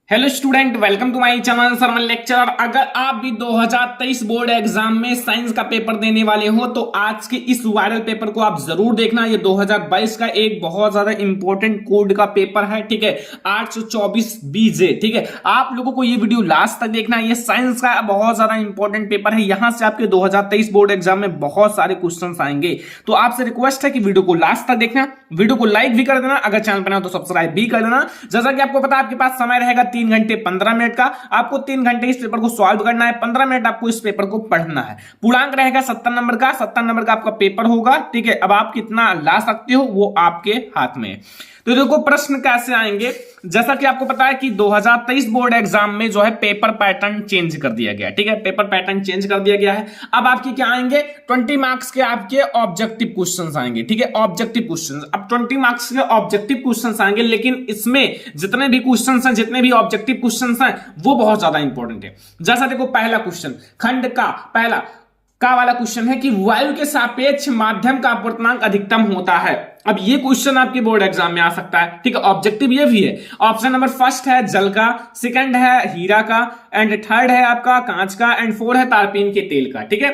Hello student, welcome to my channel sermon lecture. अगर आप भी 2023 बोर्ड एग्जाम में साइंस का पेपर देने वाले हो तो आज के इस वायरल पेपर को आप जरूर देखना। ये 2022 का एक बहुत ज्यादा इंपॉर्टेंट कोड का पेपर है, ठीक है, 824 बीजे। ठीक है, आप लोगों को ये वीडियो लास्ट तक देखना। ये साइंस का बहुत ज्यादा इंपॉर्टेंट पेपर है, यहां से आपके 2023 बोर्ड एग्जाम में बहुत सारे क्वेश्चन आएंगे। तो आपसे रिक्वेस्ट है कि वीडियो को लास्ट तक देखना, वीडियो को लाइक भी कर देना, अगर चैनल पर ना हो तो सब्सक्राइब भी कर देना। जैसा कि आपको पता है आपके पास समय रहेगा 3 घंटे 15 मिनट का। आपको 3 घंटे इस पेपर को सॉल्व करना है, 15 मिनट आपको इस पेपर को पढ़ना है। पूर्णांक रहेगा 70 नंबर का, 70 नंबर का आपका पेपर होगा। ठीक है, अब आप कितना ला सकते हो वो आपके हाथ में है। तो देखो प्रश्न कैसे आएंगे। जैसा कि आपको पता है कि 2023 बोर्ड एग्जाम में जो है पेपर पैटर्न चेंज कर दिया गया है। ठीक है, पेपर पैटर्न चेंज कर दिया गया है। अब आपके क्या आएंगे, 20 मार्क्स के आपके ऑब्जेक्टिव क्वेश्चंस आएंगे। ठीक है, ऑब्जेक्टिव क्वेश्चंस। अब 20 मार्क्स के ऑब्जेक्टिव क्वेश्चंस आएंगे, लेकिन इसमें जितने भी क्वेश्चंस हैं, जितने भी ऑब्जेक्टिव क्वेश्चंस हैं, वो बहुत ज्यादा इंपॉर्टेंट है। जैसा देखो पहला क्वेश्चन, खंड का पहला का वाला क्वेश्चन है कि वायु के सापेक्ष माध्यम का अपवर्तनांक अधिकतम होता है। अब ये क्वेश्चन आपके बोर्ड एग्जाम में आ सकता है। ठीक है, ऑब्जेक्टिव ये भी है। ऑप्शन नंबर फर्स्ट है जल का, सेकंड है हीरा का, एंड थर्ड है आपका कांच का, एंड फोर्थ है तारपीन के तेल का। ठीक है,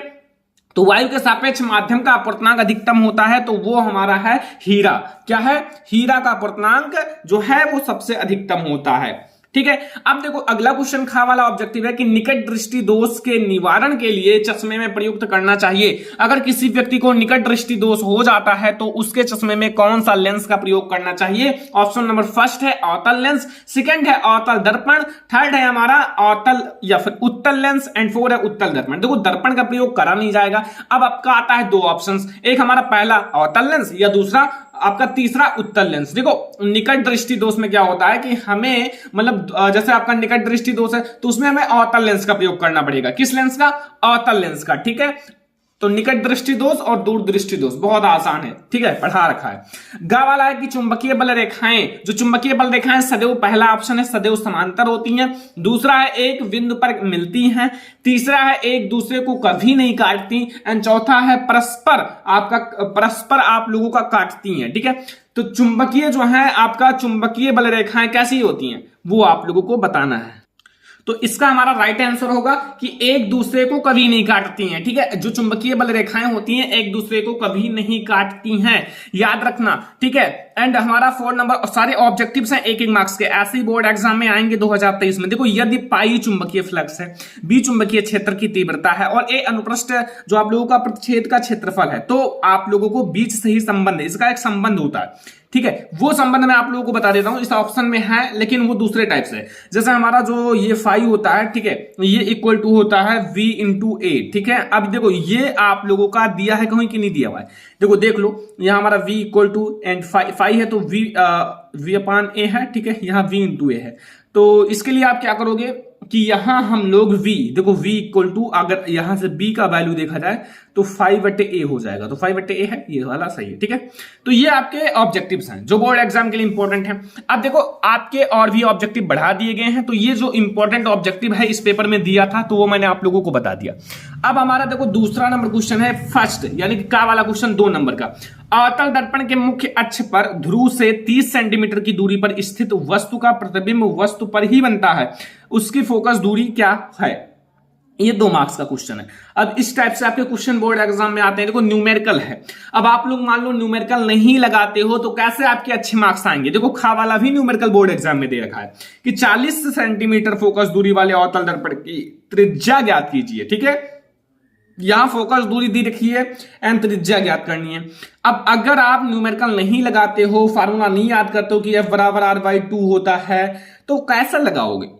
तो वायु के सापेक्ष माध्यम का अपवर्तनांक अधिकतम होता है, तो वो हमारा है हीरा। क्या है, हीरा का अपवर्तनांक जो है वो सबसे अधिकतम होता है। ठीक है, अब देखो अगला क्वेश्चन खा वाला ऑब्जेक्टिव है कि निकट दृष्टि दोष के निवारण के लिए चश्मे में प्रयुक्त करना चाहिए। अगर किसी व्यक्ति को निकट दृष्टि दोष हो जाता है तो उसके चश्मे में कौन सा लेंस का प्रयोग करना चाहिए। ऑप्शन नंबर फर्स्ट है अवतल लेंस, सेकंड है अवतल दर्पण, थर्ड है हमारा अवतल या फिर उत्तल लेंस, एंड फोर्थ है उत्तल दर्पण। देखो दर्पण का प्रयोग करा नहीं जाएगा। अब आपका आता है दो ऑप्शंस, एक हमारा पहला अवतल लेंस या दूसरा आपका तीसरा उत्तल लेंस। देखो निकट दृष्टि दोष में क्या होता है कि हमें मतलब जैसे आपका निकट दृष्टि दोष है तो उसमें हमें अवतल लेंस का प्रयोग करना पड़ेगा। किस लेंस का, अवतल लेंस का। ठीक है, तो निकट दृष्टि दोष और दूर दृष्टि दोष बहुत आसान है। ठीक है, पढ़ा रखा है। गा वाला है कि चुंबकीय बल रेखाएं, जो चुंबकीय बल रेखाएं सदैव, पहला ऑप्शन है सदैव समांतर होती हैं, दूसरा है एक बिंदु पर मिलती हैं, तीसरा है एक दूसरे को कभी नहीं काटती, एंड चौथा है परस्पर आप लोगों का काटती हैं। ठीक है, तो चुंबकीय जो है आपका चुंबकीय बल रेखाएं कैसी होती हैं वो आप लोगों को बताना है। तो इसका हमारा राइट आंसर होगा कि एक दूसरे को कभी नहीं काटती हैं। ठीक है, जो चुंबकीय बल रेखाएं होती हैं एक दूसरे को कभी नहीं काटती हैं, याद रखना। ठीक है, एंड हमारा 4 नंबर सारे ऑब्जेक्टिव्स हैं एक एक मार्क्स के, ऐसे ही बोर्ड एग्जाम में आएंगे 2023 में। देखो यदि पाई चुंबकीय फ्लक्स है, बी चुंबकीय क्षेत्र की तीव्रता है और ए अनुप्रस्थ जो आप लोगों का प्रतिच्छेद का क्षेत्रफल है, तो आप लोगों को बीच से ही संबंध है, इसका एक संबंध होता है। ठीक है, वो संबंध मैं आप लोगों को बता देता हूं, इस ऑप्शन में है लेकिन वो दूसरे टाइप से। जैसे हमारा जो ये फाई होता है, ठीक है, ये इक्वल टू होता है v इंटू ए। ठीक है, अब देखो ये आप लोगों का दिया है कहीं कि नहीं दिया हुआ है। देखो देख लो, यहां हमारा v equal to and phi है तो v अपान ए है। ठीक है, यहाँ v इंटू ए है। तो इसके लिए आप क्या करोगे कि यहां हम लोग v, देखो v इक्वल टू, अगर यहां से b का वैल्यू देखा जाए तो 5/a हो जाएगा, तो 5/a है, ये वाला सही है। ठीक है, तो ये आपके ऑब्जेक्टिव्स हैं जो बोर्ड एग्जाम के लिए इंपॉर्टेंट हैं। अब देखो आपके और भी ऑब्जेक्टिव बढ़ा दिए गए हैं, तो ये जो इंपॉर्टेंट ऑब्जेक्टिव है इस पेपर में दिया था तो वो मैंने आप लोगों को बता दिया। अब हमारा देखो दूसरा नंबर क्वेश्चन है फर्स्ट, यानी कि का वाला क्वेश्चन 2 नंबर का। अवतल दर्पण के मुख्य अक्ष पर ध्रुव से 30 सेंटीमीटर की दूरी पर स्थित वस्तु का प्रतिबिंब वस्तु पर ही बनता है, उसकी फोकस दूरी क्या है। ये 2 मार्क्स का क्वेश्चन है। अब इस टाइप से आपके क्वेश्चन बोर्ड एग्जाम में आते हैं। देखो न्यूमेरिकल है, अब आप लोग मान लो न्यूमेरिकल नहीं लगाते हो तो कैसे आपके अच्छे मार्क्स आएंगे। देखो खा वाला भी न्यूमेरिकल बोर्ड एग्जाम में दे रखा है कि 40 सेंटीमीटर फोकस दूरी वाले अवतल दर्पण की त्रिज्या ज्ञात कीजिए। ठीक है, यहां फोकस दूरी दी रखी है एंड त्रिज्या ज्ञात करनी है। अब अगर आप न्यूमेरिकल नहीं लगाते हो, फार्मूला नहीं याद करते हो कि F बराबर R/2 होता है, तो कैसा लगाओगे।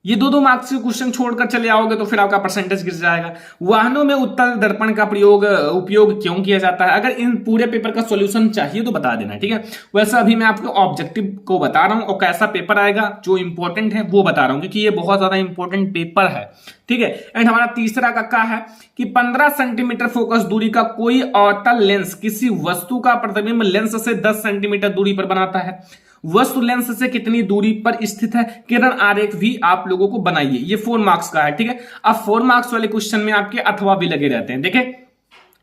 ये 2 मार्क्स के क्वेश्चन छोड़कर चले आओगे तो फिर आपका परसेंटेज गिर जाएगा। वाहनों में उत्तल दर्पण का उपयोग क्यों किया जाता है। अगर इन पूरे पेपर का सॉल्यूशन चाहिए तो बता देना। ठीक है, वैसे अभी मैं आपको ऑब्जेक्टिव को बता रहा हूं और कैसा पेपर आएगा जो इंपॉर्टेंट है वो बता रहा हूं, क्योंकि ये बहुत ज्यादा इंपॉर्टेंट पेपर है। ठीक है, एंड हमारा तीसरा का क्या है कि 15 सेंटीमीटर फोकस दूरी का कोई अवतल लेंस किसी वस्तु का प्रतिबिंब लेंस से 10 सेंटीमीटर दूरी पर बनाता है। वस्तु लेंस से कितनी दूरी पर स्थित है, किरण आरेख भी आप लोगों को बनाइए। ये 4 मार्क्स का है। ठीक है, अब 4 मार्क्स वाले क्वेश्चन में आपके अथवा भी लगे रहते हैं। देखें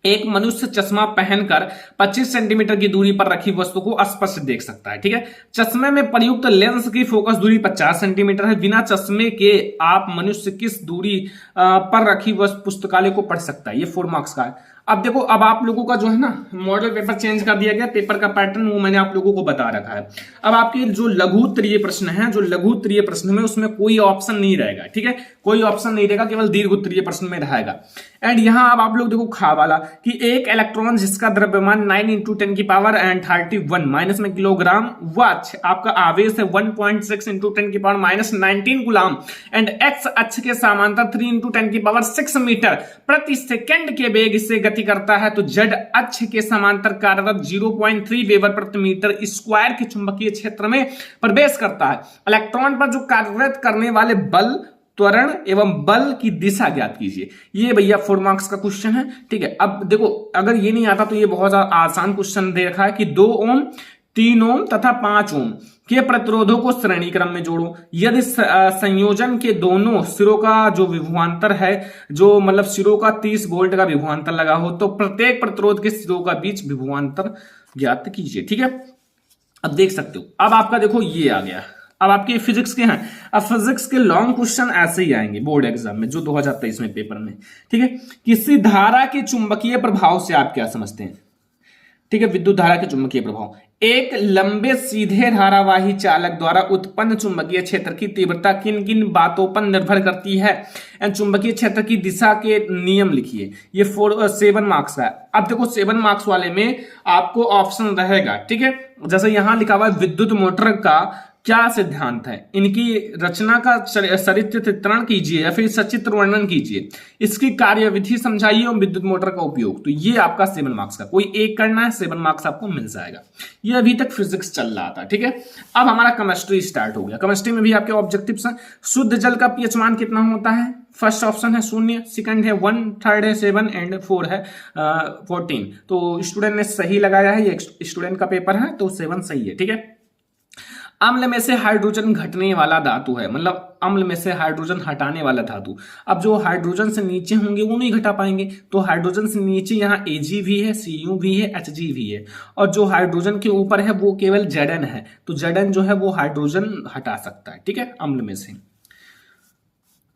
एक मनुष्य चश्मा पहनकर 25 सेंटीमीटर की दूरी पर रखी वस्तु को स्पष्ट देख सकता है। ठीक है, चश्मे में प्रयुक्त लेंस की फोकस दूरी 50 सेंटीमीटर है। बिना चश्मे के आप मनुष्य किस दूरी पर रखी वस्तु पुस्तकालय को पढ़ सकता है। ये 4 मार्क्स का है। अब देखो, अब आप लोगों का जो है ना मॉडल पेपर चेंज कर दिया गया, पेपर का पैटर्न वो मैंने आप लोगों को बता रखा है। अब आपके जो लघु उत्तरीय प्रश्न है, जो लघु उत्तरीय प्रश्न में उसमें कोई ऑप्शन नहीं रहेगा। ठीक है, कोई ऑप्शन नहीं रहेगा, केवल दीर्घ उत्तरीय प्रश्न में रहेगा। एंड यहां अब आप लोग देखो खा वाला कि एक इलेक्ट्रॉन जिसका द्रव्यमान 9 × 10⁻31 माइनस में किलोग्राम व आपका आवेश है 1.6 × 10⁻19 गुलाम एंड एक्स अक्ष के समांतर 3 × 10⁻6 मीटर प्रति सेकंड के वेग से गति करता है, तो जेड अक्ष के समांतर कार्यरत 0.3 वेबर प्रति मीटर स्क्वायर के चुंबकीय क्षेत्र में प्रवेश करता है। इलेक्ट्रॉन पर जो कार्यरत करने वाले बल, त्वरण एवं बल की दिशा ज्ञात कीजिए। ये भैया 4 मार्क्स का क्वेश्चन है। ठीक है, अब देखो अगर ये नहीं आता तो ये बहुत आसान क्वेश्चन दे रखा है कि 2 ओम, 3 ओम तथा 5 ओम के प्रतिरोधों को श्रेणी क्रम में जोड़ो। यदि संयोजन के दोनों सिरों का जो विभवांतर है, जो मतलब सिरों का 30 वोल्ट का विभवांतर लगा हो, तो प्रत्येक प्रतिरोध के सिरों का बीच विभवांतर ज्ञात कीजिए। ठीक है, अब देख सकते हो। अब आपका देखो ये आ गया। अब आपके फिजिक्स के हैं। अब फिजिक्स के लॉन्ग क्वेश्चन ऐसे ही आएंगे बोर्ड एग्जाम में, जो 2023 में पेपर में। ठीक है, किसी धारा के चुंबकीय प्रभाव से आप क्या समझते हैं? ठीक है, विद्युत धारा के चुंबकीय प्रभाव। एक लंबे सीधे धारावाही चालक द्वारा उत्पन्न चुंबकीय क्षेत्र की तीव्रता किन किन बातों पर निर्भर करती है? चुंबकीय क्षेत्र की दिशा के नियम लिखिए। ये 7 मार्क्स का है। अब देखो 7 मार्क्स वाले में आपको ऑप्शन रहेगा। ठीक है, जैसे यहां लिखा हुआ है विद्युत मोटर का क्या सिद्धांत है, इनकी रचना का सचित्र चित्रण कीजिए या फिर सचित्र वर्णन कीजिए, इसकी कार्यविधि समझाइए और विद्युत मोटर का उपयोग। तो ये आपका 7 मार्क्स का कोई एक करना है, 7 मार्क्स आपको मिल जाएगा। ये अभी तक फिजिक्स चल रहा था। ठीक है, अब हमारा केमिस्ट्री स्टार्ट हो गया। केमिस्ट्री में भी आपके ऑब्जेक्टिव्स हैं। शुद्ध जल का पीएच मान कितना होता है? फर्स्ट ऑप्शन है 0, सेकंड है 1, थर्ड है 7 एंड 4 है 14। तो स्टूडेंट ने सही लगाया है, ये स्टूडेंट का पेपर है तो 7 सही है। ठीक है, अम्ल में से हाइड्रोजन घटने वाला धातु है, मतलब अम्ल में से हाइड्रोजन हटाने वाला धातु। अब जो हाइड्रोजन से नीचे होंगे वो नहीं घटा पाएंगे, तो हाइड्रोजन से नीचे यहाँ Ag भी है, Cu भी है, Hg भी है, और जो हाइड्रोजन के ऊपर है वो केवल Zn है। तो Zn जो है वो हाइड्रोजन हटा सकता है। ठीक है, अम्ल में से।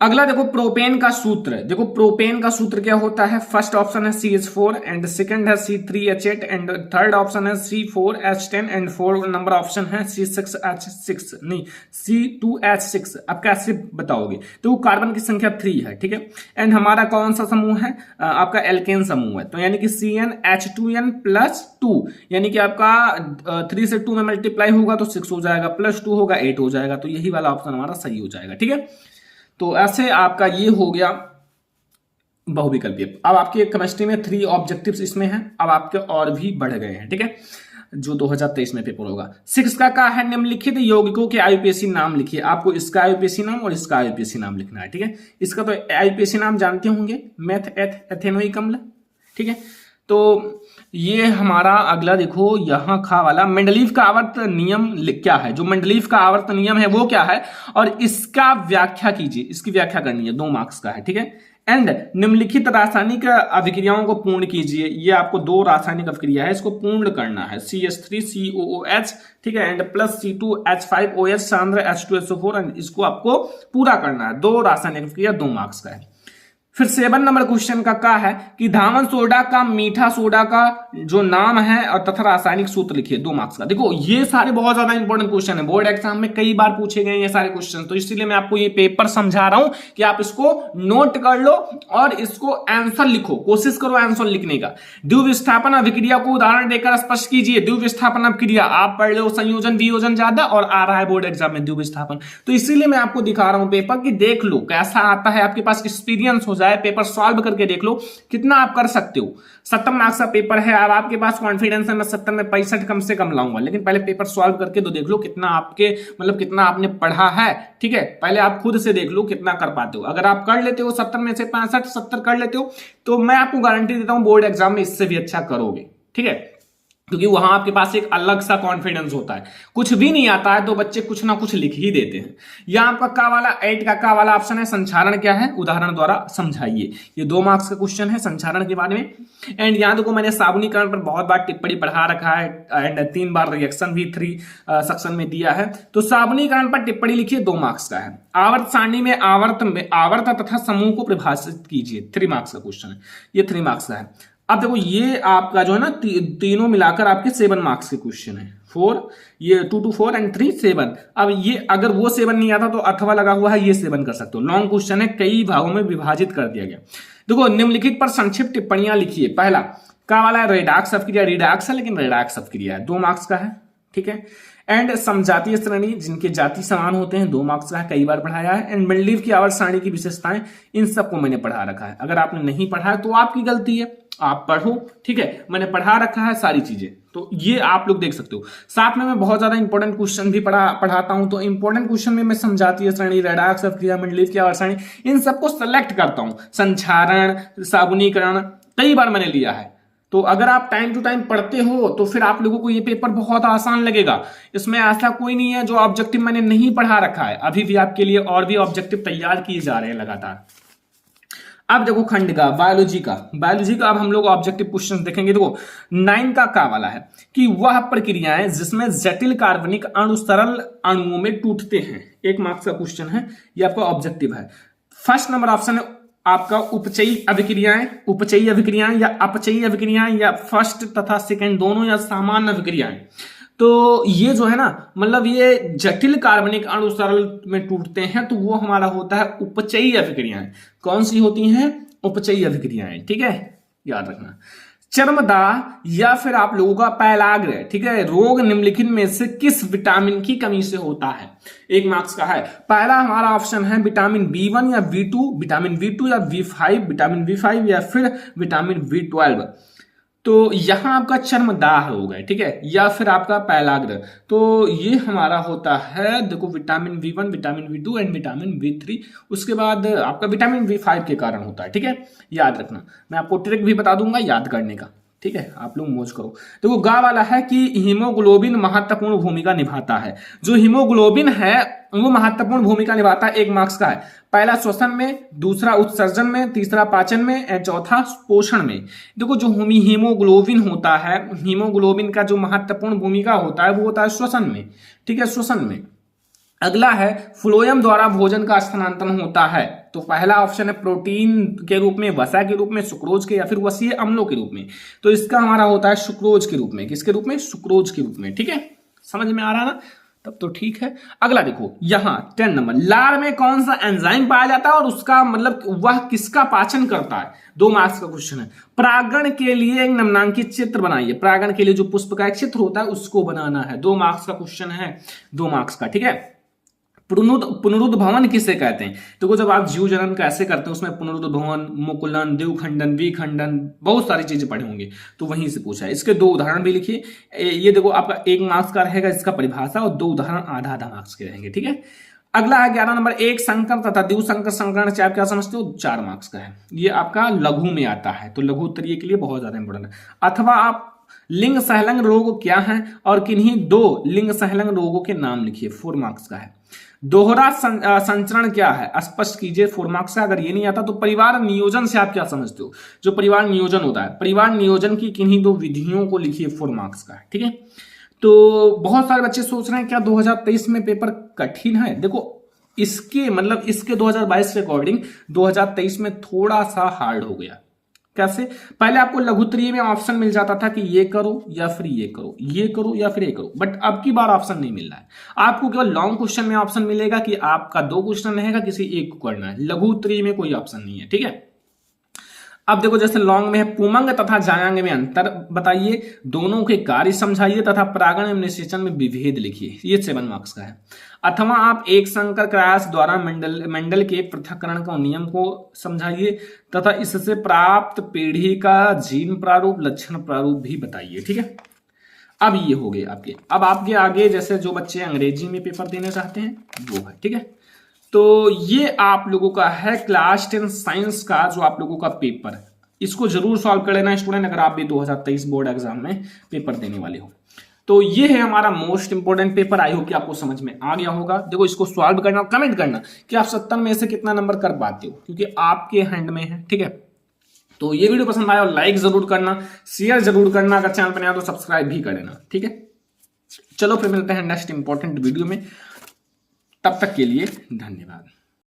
अगला देखो प्रोपेन का सूत्र। देखो प्रोपेन का सूत्र क्या होता है? फर्स्ट ऑप्शन है CH4 एंड सेकंड है C3H8 एंड थर्ड ऑप्शन है C4H10 एंड 4 नंबर ऑप्शन है C6H6 नहीं C2H6। अब कैसे बताओगे? तो कार्बन की संख्या 3 है। ठीक है, एंड हमारा कौन सा समूह है? आपका एल्केन समूह है, तो यानी कि CnH2n+2, यानी कि आपका 3 से 2 में मल्टीप्लाई होगा तो 6 हो जाएगा, +2 होगा 8 हो जाएगा। तो यही वाला ऑप्शन हमारा सही हो जाएगा। ठीक है, तो ऐसे आपका ये हो गया बहुविकल्पीय। अब आपके केमिस्ट्री में 3 ऑब्जेक्टिव्स इसमें हैं, अब आपके और भी बढ़ गए हैं। ठीक है, जो 2023 में पेपर होगा। 6 का है निम्नलिखित यौगिकों के आईयूपीएसी नाम लिखिए। आपको इसका आईयूपीएसी नाम और इसका आईयूपीएसी नाम लिखना है। ठीक है, इसका तो आईयूपीएसी नाम जानते होंगे, मेथ एथेनोइक अम्ल। ठीक है, तो ये हमारा अगला देखो यहां खा वाला मेंडलीव का आवर्त नियम क्या है? जो मेंडलीव का आवर्त नियम है वो क्या है और इसका व्याख्या कीजिए। इसकी व्याख्या करनी है, 2 मार्क्स का है। ठीक है, एंड निम्नलिखित रासायनिक अभिक्रियाओं को पूर्ण कीजिए। ये आपको 2 रासायनिक अभिक्रिया है, इसको पूर्ण करना है। CH3COOH, ठीक है, and plus C2H5OH सांद्र H2SO4, and इसको आपको पूरा करना है। 2 रासायनिक अभिक्रिया, 2 मार्क्स का है। फिर 7 नंबर क्वेश्चन का है कि धावन सोडा का मीठा सोडा का जो नाम है और तथा रासायनिक सूत्र लिखिए। 2 मार्क्स का। देखो ये सारे बहुत ज्यादा इंपॉर्टेंट क्वेश्चन है, बोर्ड एग्जाम में कई बार पूछे गए ये सारे क्वेश्चन, तो इसीलिए मैं आपको ये पेपर समझा रहा हूं कि आप इसको नोट कर लो और इसको आंसर लिखो, कोशिश करो आंसर लिखने का। द्वितीय विस्थापन अभिक्रिया को उदाहरण देकर स्पष्ट कीजिए। द्वितीय विस्थापन अभिक्रिया आप पढ़ लो, संयोजन वियोजन ज्यादा और आ रहा है बोर्ड एग्जाम में द्वितीय विस्थापन, तो इसीलिए मैं आपको दिखा रहा हूं पेपर की देख लो कैसा आता है, आपके पास एक्सपीरियंस हो जाए, पेपर सॉल्व करके देख लो कितना आप कर सकते हो। 70 मार्क्स का पेपर है, अब आपके पास कॉन्फिडेंस है मैं 70 में 65 कम से कम लाऊंगा, लेकिन पहले पेपर सॉल्व करके तो देख लो कितना आपके मतलब कितना आपने पढ़ा है। ठीक है, पहले आप खुद से देख लो कितना कर पाते हो। अगर आप कर लेते हो 70 में से 65 70 कर लेते हो तो मैं आपको गारंटी देता हूं बोर्ड एग्जाम में इससे भी अच्छा करोगे। ठीक है, क्योंकि वहां आपके पास एक अलग सा कॉन्फिडेंस होता है। कुछ भी नहीं आता है तो बच्चे कुछ ना कुछ लिख ही देते हैं। यहां आपका का वाला 8 का वाला ऑप्शन है संचारण क्या है, उदाहरण द्वारा समझाइए। ये 2 मार्क्स का क्वेश्चन है संचारण के बारे में। एंड यहां देखो मैंने साबुनीकरण पर बहुत बार टिप्पणी पढ़ा रखा है एंड 3 बार रिएक्शन भी 3 सेक्शन में दिया है। तो साबुनीकरण पर टिप्पणी लिखिए, 2 मार्क्स का है। आवर्त सारणी में आवर्त तथा समूह को परिभाषित कीजिए, 3 मार्क्स का क्वेश्चन है, ये 3 मार्क्स का है। अब देखो ये आपका जो है ना तीनों मिलाकर आपके 7 मार्क्स के क्वेश्चन है। 4 ये 2 to 4 एंड 3 7। अब ये अगर वो 7 नहीं आता तो अथवा लगा हुआ है, ये 7 कर सकते हो। लॉन्ग क्वेश्चन है, कई भागों में विभाजित कर दिया गया। देखो निम्नलिखित पर संक्षिप्त टिप्पणियां लिखिए। पहला का वाला रेडाक्स अपक्रिया, रिडैक्स है लेकिन रेडाक्स अपक्रिया है, 2 मार्क्स का है, ठीक है। एंड समजातीय श्रेणी जिनके जाति समान होते हैं, 2 मार्क्स का है, कई बार पढ़ाया है। एंड मेंडलीव की आवर्त सारणी की विशेषताएं, इन सबको मैंने पढ़ा रखा है। अगर आपने नहीं पढ़ा है तो आपकी गलती है, आप पढ़ो, ठीक है। मैंने पढ़ा रखा है सारी चीजें, तो ये आप लोग देख सकते हो। साथ में मैं बहुत ज्यादा इंपॉर्टेंट क्वेश्चन भी पढ़ाता हूं, तो इंपॉर्टेंट क्वेश्चन में मैं समजातीय श्रेणी, रेडाक्स अपक्रिया, मेंडलीव की आवर्त सारणी, इन सबको सेलेक्ट करता हूं। संचारण, साबुनीकरण कई बार मैंने लिया है। तो अगर आप टाइम टू टाइम पढ़ते हो तो फिर आप लोगों को ये पेपर बहुत आसान लगेगा। इसमें ऐसा कोई नहीं है जो ऑब्जेक्टिव मैंने नहीं पढ़ा रखा है, अभी भी आपके लिए और भी ऑब्जेक्टिव तैयार किए जा रहे हैं लगातार। अब देखो खंड का बायोलॉजी का अब हम लोग ऑब्जेक्टिव क्वेश्चन देखेंगे। देखो 9 का वाला है कि वह प्रक्रियाएं जिसमें जटिल कार्बनिक अणु सरल अणुओं में टूटते हैं, 1 मार्क्स का क्वेश्चन है, ये आपका ऑब्जेक्टिव है। फर्स्ट नंबर ऑप्शन है आपका उपचयी अभिक्रियाएं या अपचयी अभिक्रियाएं या फर्स्ट तथा सेकंड दोनों या सामान्य अभिक्रियाएं। तो ये जो है ना, मतलब ये जटिल कार्बनिक अणु सरल में टूटते हैं तो वो हमारा होता है उपचयी अभिक्रियाएं। कौन सी होती हैं? उपचयी अभिक्रियाएं, ठीक है, याद रखना। चर्मदाह या फिर आप लोगों का पैलाग्र, ठीक है, रोग निम्नलिखित में से किस विटामिन की कमी से होता है? 1 मार्क्स का है। पहला हमारा ऑप्शन है विटामिन B1 या B2, विटामिन B2 या B5, विटामिन B5 या फिर विटामिन B12। तो यहां आपका चर्मदाह रोग है, ठीक है, या फिर आपका पैलाग्र। तो ये हमारा होता है, देखो vitamin B1, vitamin B2 and vitamin B3। उसके बाद आपका विटामिन B5 के कारण होता है, ठीक है, याद रखना। मैं आपको ट्रिक भी बता दूंगा याद करने का, ठीक है, आप लोग मौज करो। देखो गा वाला है कि हीमोग्लोबिन महत्वपूर्ण भूमिका निभाता है। जो हीमोग्लोबिन है वो महत्वपूर्ण भूमिका निभाता है, 1 मार्क्स का है। पहला श्वसन में, दूसरा उत्सर्जन में, तीसरा पाचन में एंड चौथा पोषण में। देखो जो हीमोग्लोबिन होता है, हीमोग्लोबिन का जो महत्वपूर्ण भूमिका होता है वो होता है श्वसन में, ठीक है, श्वसन में। अगला है फ्लोएम द्वारा भोजन का स्थानांतरण होता है। तो पहला ऑप्शन है प्रोटीन के रूप में, वसा के रूप में, सुक्रोज के या फिर वसीय अम्लों के रूप में। तो इसका हमारा होता है सुक्रोज के रूप में। किसके रूप में? सुक्रोज के रूप में, ठीक है, समझ में आ रहा ना? तब तो ठीक है। अगला देखो यहां 10 नंबर, लार में कौन सा एंजाइम पाया जाता है और उसका मतलब वह किसका पाचन करता है? 2 मार्क्स का क्वेश्चन है। परागण के लिए एक निम्नांकित चित्र बनाइए। परागण के लिए जो पुष्प का एक चित्र होता है उसको बनाना है, 2 मार्क्स का क्वेश्चन है, 2 मार्क्स का, ठीक है। पुनरुद्भवन किसे कहते हैं? देखो जब आप जीव जन्म कैसे करते हैं उसमें पुनरुद्भवन, मुकुलन, द्विखंडन, विखंडन, बहुत सारी चीजें पढ़े होंगे, तो वहीं से पूछा है। इसके 2 उदाहरण भी लिखिए। ये देखो आपका 1 मार्क्स का रहेगा इसका परिभाषा, और 2 उदाहरण आधा आधा मार्क्स के रहेंगे, ठीक है। अगला है 11 नंबर, एक संकर तथा द्विसंकर संकरण से आप क्या समझते हो? 4 मार्क्स का है। ये आपका लघु में आता है, तो लघु उत्तरीय के लिए बहुत ज्यादा इंपॉर्टेंट है। अथवा आप लिंग सहलंग रोग क्या है और किन्हीं 2 लिंग सहलंग रोगों के नाम लिखिए, 4 मार्क्स का है। दोहरा संचरण क्या है? स्पष्ट कीजिए, 4 मार्क्स का। अगर ये नहीं आता तो परिवार नियोजन से आप क्या समझते हो? जो परिवार नियोजन होता है, परिवार नियोजन की किन्हीं 2 विधियों को लिखिए, 4 मार्क्स का है, ठीक है। तो बहुत सारे बच्चे सोच रहे हैं क्या 2023 में पेपर कठिन है? देखो इसके 2022 के अकॉर्डिंग 2023 में थोड़ा सा हार्ड हो गया। कैसे? पहले आपको लघुत्तरीय में ऑप्शन मिल जाता था कि ये करो या फिर ये करो, ये करो या फिर ये करो, बट अब की बार ऑप्शन नहीं मिल रहा है। आपको केवल लॉन्ग क्वेश्चन में ऑप्शन मिलेगा कि आपका 2 क्वेश्चन रहेगा, किसी एक को करना है। लघुत्तरीय में कोई ऑप्शन नहीं है, ठीक है। अब देखो जैसे लॉन्ग में है, पुमंग तथा जायांग में अंतर बताइए, दोनों के कार्य समझाइए तथा परागण एवं निषेचन में विभेद लिखिए, ये 7 मार्क्स का है। अथवा आप एक संकर प्रयास द्वारा मेंडल के पृथक्करण का नियम को समझाइए तथा इससे प्राप्त पीढ़ी का जीन प्रारूप, लक्षण प्रारूप भी बताइए, ठीक है। अब ये हो गए आपके। अब आपके आगे जैसे जो बच्चे अंग्रेजी में पेपर देना चाहते हैं वो है, ठीक है। तो ये आप लोगों का है क्लास 10 साइंस का जो आप लोगों का पेपर है। इसको जरूर सॉल्व कर लेना स्टूडेंट, अगर आप भी 2023 बोर्ड एग्जाम में पेपर देने वाले हो। तो ये है हमारा most important paper. I hope कि आपको समझ में आ गया होगा। देखो इसको सॉल्व करना, कमेंट करना कि आप 70 में से कितना नंबर कर पाते हो, क्योंकि आपके हैंड में है, ठीक है। तो ये वीडियो पसंद आया और लाइक जरूर करना, शेयर जरूर करना, अगर चैनल पर नया तो सब्सक्राइब भी कर लेना, ठीक है। चलो फिर मिलते हैं नेक्स्ट इंपॉर्टेंट वीडियो में, तब तक के लिए धन्यवाद।